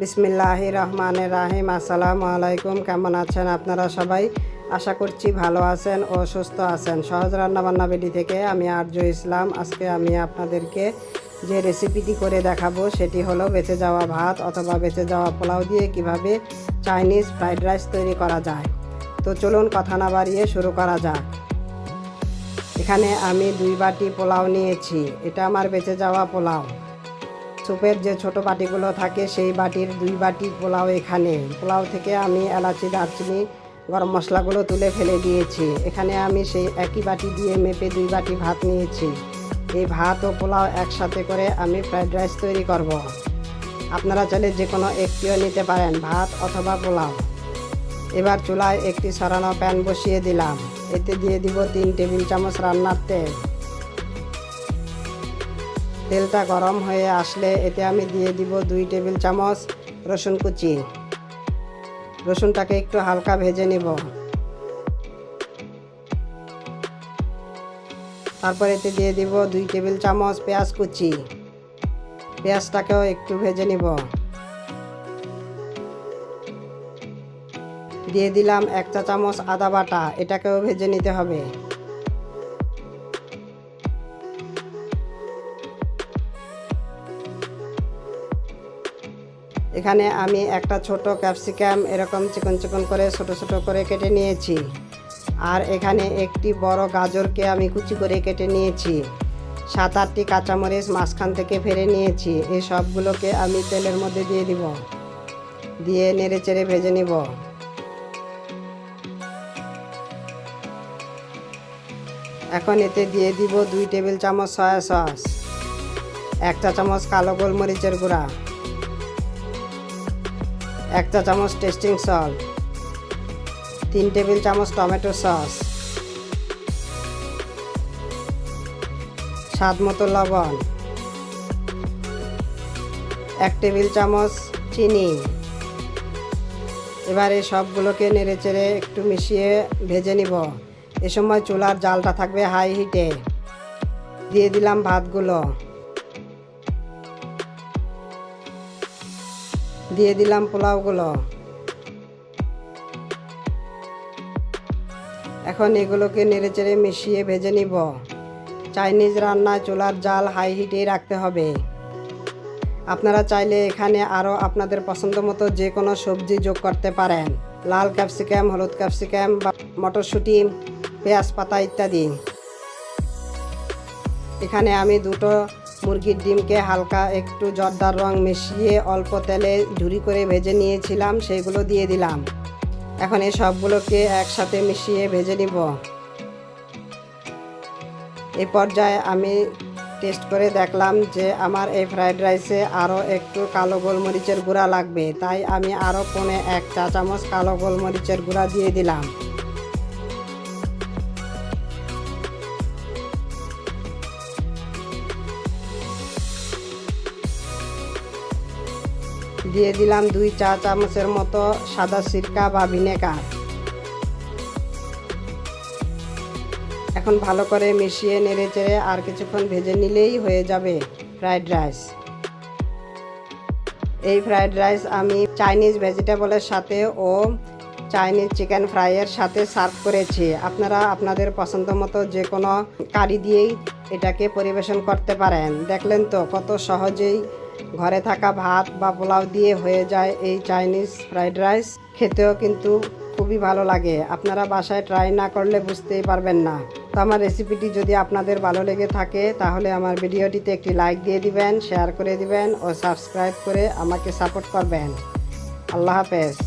বিসমিল্লাহির রহমানির রহিম। আসসালামু আলাইকুম। কেমন আছেন আপনারা সবাই? আশা করছি ভালো আছেন ও সুস্থ আছেন। সহজ রান্নাবান্না ভিডিও থেকে আমি আরজু ইসলাম। আজকে আমি আপনাদেরকে যে রেসিপিটি করে দেখাবো সেটি হলো বেঁচে যাওয়া ভাত অথবা বেঁচে যাওয়া পোলাও দিয়ে কিভাবে চাইনিজ ফ্রাইড রাইস তৈরি করা যায়। তো চলুন কথা না বাড়িয়ে শুরু করা যাক। এখানে আমি 2 বাটি পোলাও নিয়েছি। এটা আমার বেঁচে যাওয়া পোলাও। সুপের যে ছোট বাটিগুলো থাকে সেই বাটির 2 বাটি পোলাও এখানে। পোলাও থেকে আমি এলাচি, দারচিনি, গরম মশলাগুলো তুলে ফেলে দিয়েছি। এখানে আমি সেই একই বাটি দিয়ে মেপে 2 বাটি ভাত নিয়েছি। এই ভাত ও পোলাও একসাথে করে আমি ফ্রাইড রাইস তৈরি করব। আপনারা চাইলে যে কোনো একটিও নিতে পারেন, ভাত অথবা পোলাও। এবার চুলায় একটি সরানো প্যান বসিয়ে দিলাম। এতে দিয়ে দিব 3 টেবিল চামচ রান্নার তেল। তেলটা গরম হয়ে আসলে এতে আমি দিয়ে দিব 2 টেবিল চামচ রসুন কুচি। রসুনটাকে একটু হালকা ভেজে নিব। তারপর এতে দিয়ে দিব 2 টেবিল চামচ পেঁয়াজ কুচি। পেঁয়াজটাকেও একটু ভেজে নিব। দিয়ে দিলাম 1 চা চামচ আদা বাটা। এটাকেও ভেজে নিতে হবে। এখানে আমি একটা ছোট ক্যাপসিকাম এরকম চিকন চিকন করে ছোট ছোট করে কেটে নিয়েছি। আর এখানে একটি বড় গাজরকে আমি কুচি করে কেটে নিয়েছি। 7-8টি কাঁচামরিচ মাঝখান থেকে ফেলে নিয়েছি। এই সবগুলোকে আমি তেলের মধ্যে দিয়ে দিব। দিয়ে নেড়ে চেড়ে ভেজে নিব। এখন এতে দিয়ে দিব 2 টেবিল চামচ সয়া সস, 1 চা চামচ কালো গোলমরিচের গুঁড়া, 1 চা চামচ টেস্টিং সল্ট, 3 টেবিল চামচ টমেটো সস, স্বাদ মতো লবণ, 1 টেবিল চামচ চিনি। এবারে সবগুলোকে নেড়েচেড়ে একটু মিশিয়ে ভেজে নিব। এ সময় চুলার জালটা থাকবে হাই হিটে। দিয়ে দিলাম ভাতগুলো। দিয়ে দিলাম পোলাওগুলো। এখন এগুলোকে নেড়েচেড়ে মিশিয়ে ভেজে নিব। চাইনিজ রান্নায় চুলার জাল হাই হিটেই রাখতে হবে। আপনারা চাইলে এখানে আরও আপনাদের পছন্দ মতো যে কোনো সবজি যোগ করতে পারেন। লাল ক্যাপসিকাম, হলুদ ক্যাপসিকাম বা মটরশুঁটি, পেঁয়াজ পাতা ইত্যাদি। এখানে আমি 2টো মুরগির ডিমকে হালকা একটু জর্দার রং মিশিয়ে অল্প তেলে ঝুরি করে ভেজে নিয়েছিলাম, সেইগুলো দিয়ে দিলাম। এখন এই সবগুলোকে একসাথে মিশিয়ে ভেজে নিব। এই পর্যায়ে আমি টেস্ট করে দেখলাম যে আমার এই ফ্রাইড রাইসে আরও একটু কালো গোলমরিচের গুঁড়া লাগবে, তাই আমি আরও 1 চা চামচ কালো গোলমরিচের গুঁড়া দিয়ে দিলাম। দিয়ে দিলাম 2 চা চামচের মতো সাদা সিরকা বা ভিনেগার। এখন ভালো করে মিশিয়ে নেড়েচেড়ে আর কিছুক্ষণ ভেজে নিলেই হয়ে যাবে ফ্রাইড রাইস। এই ফ্রাইড রাইস আমি চাইনিজ ভেজিটেবলের সাথে ও চাইনিজ চিকেন ফ্রাইয়ের সাথে সার্ভ করেছি। আপনারা আপনাদের পছন্দ মতো যে কোনো কারি দিয়েই এটাকে পরিবেশন করতে পারেন। দেখলেন তো কত সহজেই ঘরে থাকা ভাত বা পোলাও দিয়ে হয়ে যায় এই চাইনিজ ফ্রাইড রাইস। খেতেও কিন্তু খুবই ভালো লাগে। আপনারা বাসায় ট্রাই না করলে বুঝতেই পারবেন না। তো আমার রেসিপিটি যদি আপনাদের ভালো লেগে থাকে তাহলে আমার ভিডিওটিতে একটি লাইক দিয়ে দিবেন, শেয়ার করে দিবেন ও সাবস্ক্রাইব করে আমাকে সাপোর্ট করবেন। আল্লাহ হাফেজ।